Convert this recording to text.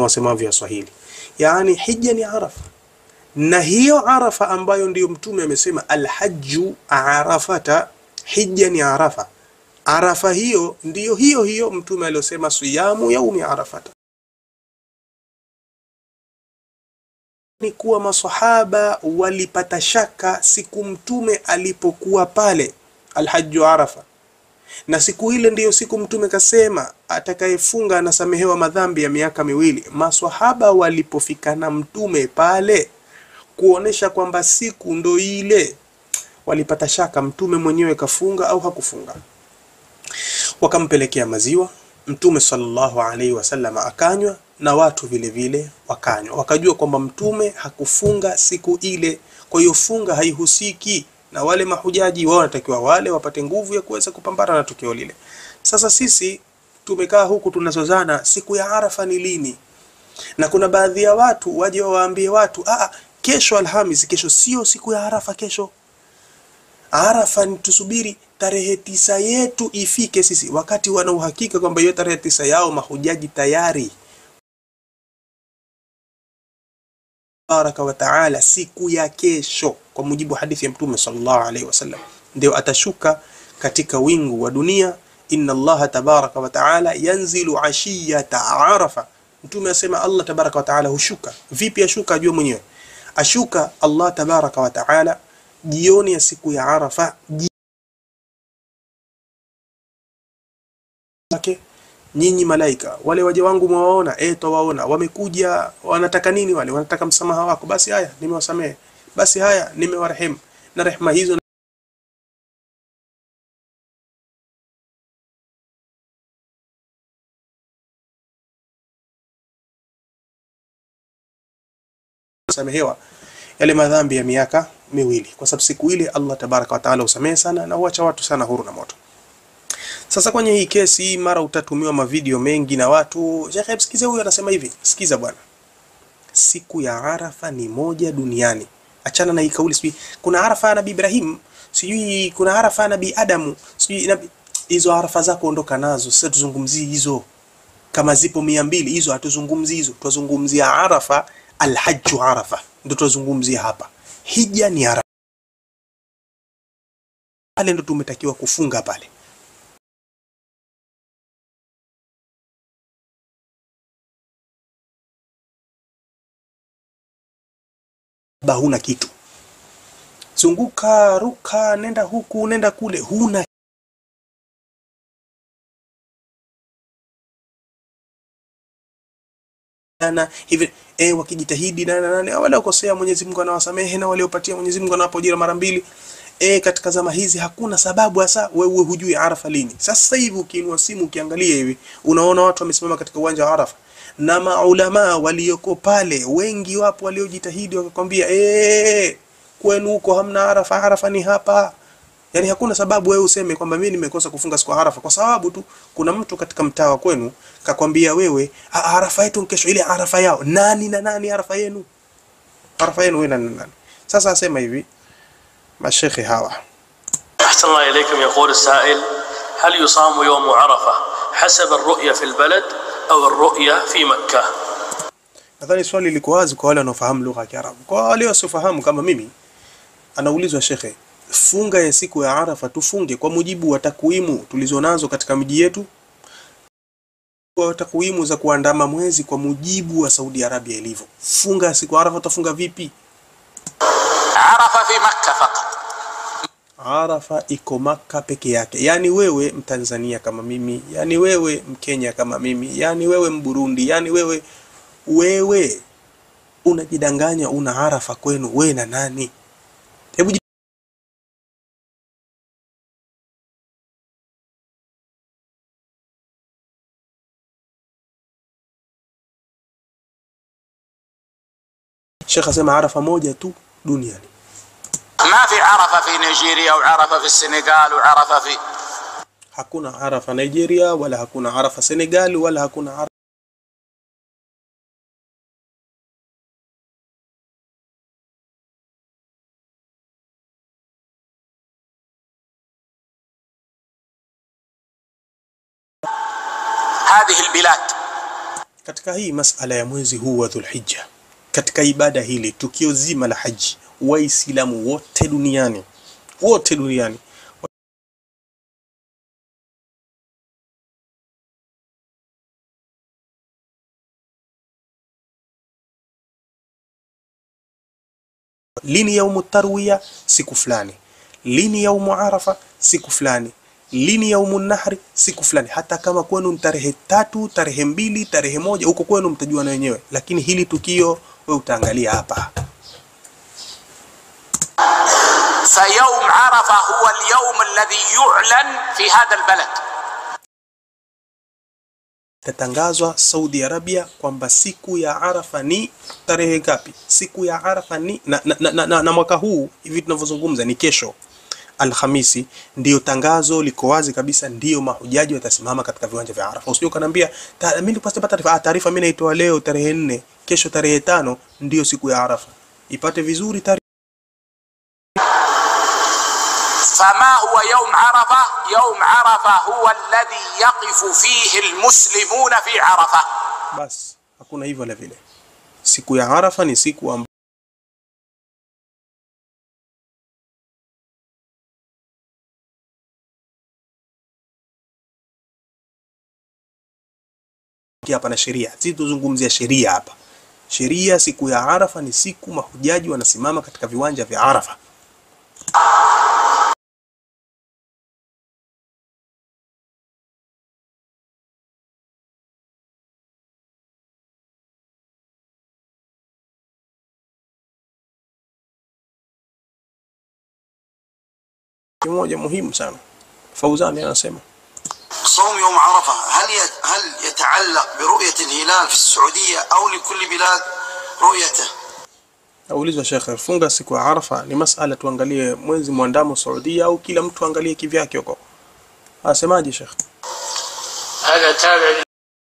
wasemavyo ya Swahili. Yani hija ni Arafa, na hiyo Arafa ambayo ndiyo Mtume amesema alhajju arafata, hija ni Arafa. Arafa hiyo ndiyo hiyo Mtume aliyosema siyamu yaumi arafata. Ni kuwa masahaba walipata shaka siku Mtume alipokuwa pale alhajju arafa, na siku ile ndiyo siku Mtume kasema atakayefunga anasamehewa madhambi ya miaka miwili. Maswahaba walipofika na Mtume pale kuonesha kwamba siku ndo ile, walipata shaka Mtume mwenyewe kafunga au hakufunga. Wakampelekea maziwa Mtume sallallahu alaihi wasallam akanywa, na watu vile vile wakanywa. Wakajua kwamba Mtume hakufunga siku ile, kwa hiyo funga haihusiki, na wale mahujaji wao wanatakiwa wale wapate nguvu ya kuweza kupambana na tukio lile. Sasa sisi tumekaa huku tunazozana siku ya Arafa ni lini, na kuna baadhi ya watu waje waambie watu kesho Alhamisi, kesho sio siku ya Arafa. Kesho Arafa ni tusubiri tarehe 9 yetu ifike sisi, wakati wana uhakika kwamba hiyo tarehe 9 yao mahujaji tayari. Baraka wa taala siku ya kesho, kwa mujibu hadithi ya Mtume sallallahu alaihi wasallam, ndio atashuka katika wingu wa dunia. Inna Allah tabaraka wa taala yanzilu ashiyata Arafa. Mtume asema Allah tabaraka wa taala hushuka. Vipi ashuka? Ajua mwenyewe. Ashuka Allah tabaraka wa taala jioni ya siku ya Arafa. Nyinyi malaika wale waja wangu mwaona, tawaona wamekuja, wanataka nini? Wale wanataka msamaha wako. Basi haya nimewasamehe, basi haya nimewarehemu, na rehema hizo samehewa yale madhambi ya miaka miwili, kwa sababu siku ile Allah tabaraka wa taala usamehe sana na huacha watu sana huru na moto. Sasa kwenye hii kesi mara utatumiwa mavideo mengi na watu, Sheikh sikiza huyu anasema hivi. Sikiza bwana, siku ya Arafa ni moja duniani. Achana na hii kauli sijui kuna Arafa ya Nabii Ibrahim, sijui kuna Arafa ya Nabii Adamu, sijui hizo Arafa zako ondoka nazo. Sasa tuzungumzie hizo, kama zipo 200 hizo hatuzungumzi hizo, tuzungumzia Arafa, alhajju Arafa ndio tuzungumzia hapa. Hija ni Arafa, pale ndio tumetakiwa kufunga pale. Huna kitu, zunguka ruka, nenda huku nenda kule, huna na hivi wakijitahidi na wale wakosea Mwenyezi Mungu anawasamehe, na wale wapatia Mwenyezi Mungu anawapa ujira mara 2. Katika zama hizi hakuna sababu hasa wewe hujui Arafa lini. Sasa hivi ukiinua simu ukiangalia hivi unaona watu wamesimama katika uwanja wa Arafa, na maulama walioko pale wengi wapo waliojitahidi wakakwambia kwenu huko hamna Arafa, Arafa ni hapa. Yani hakuna sababu wewe useme kwamba mimi nimekosa kufunga siku ya Arafa kwa sababu tu kuna mtu katika mtaa wa kwenu kakwambia wewe Arafa yetu kesho, ile Arafa yao nani na nani Arafa yenu? Arafa yenu wewe nani nani? Sasa asema hivi mashekhi hawa. أحسن الله إليكم. يقول السائل: هل يصام يوم عرفة حسب الرؤية في البلد أو الرؤية في مكة؟ Nadhani swali liko wazi kwa wale wanaofahamu lugha ya Kiarabu. Kwa wale wasiofahamu kama mimi, anaulizwa shekhe, funga ya siku ya Arafa tufunge kwa mujibu wa takwimu tulizonazo katika miji yetu, kwa takwimu za kuandama mwezi kwa mujibu wa Saudi Arabia ilivyo? Funga siku ya Arafa utafunga vipi? Arafa fi Makkah fakat. Arafa iko Makkah peke yake. Yani wewe Mtanzania kama mimi, yani wewe Mkenya kama mimi, yani wewe Mburundi, yani wewe unajidanganya una Arafa kwenu, wewe na nani? Hebu Sheikh asema Arafa moja tu duniani. ما في عرفة في نيجيريا وعرفة في السنغال وعرفة في hakuna Arafa Nigeria wala hakuna Arafa Senegal wala hakuna Arafa. هذه البلاد Katika hii masala ya mwezi huu wa Dhulhijja, katika ibada hili, tukio zima la haji, Waislamu wote duniani lini yaumu tarwiya, siku fulani, lini yaumu arafa, siku fulani, lini yaumu nahri, siku fulani. Hata kama kwenu tarehe 3, tarehe 2, tarehe 1, huko kwenu mtajua na wenyewe, lakini hili tukio wewe utaangalia hapa. فيوم عرفة هو اليوم الذي يعلن في هذا البلد. Tatangazwa Saudi Arabia kwamba siku ya Arafa ni tarehe ngapi? Siku ya Arafa ni na mwaka huu hivi tunavyozungumza ni kesho Alhamisi, ndio tangazo liko wazi kabisa, ndio mahujaji watasimama katika viwanja vya Arafa. Usije ukaniambia mimi nilipata taarifa mimi naitoa leo tarehe 4, kesho tarehe 5 ndio siku ya Arafa. Ipate vizuri tarehe. فما هو يوم عرفة؟ يوم عرفة هو الذي يقف فيه المسلمون في عرفة. Bas, hakuna hivyo la vile. Siku ya Arafa ni siku ambayo hapa na sheria. Sisi tuzungumzia sheria hapa. Sheria, siku ya Arafa ni siku mahujaji wanasimama katika viwanja vya Arafa. Kimoja muhimu sana. Fauzani anasema صوم يوم عرفة هل يتعلق برؤية الهلال في السعودية أو لكل بلاد رؤيته؟ Aulizwa Sheikh, funga siku ya Arafa ni masala tuangalie mwezi muandamo Saudia au kila mtu angalie kivyake huko? Asemaje Sheikh? هذا تابع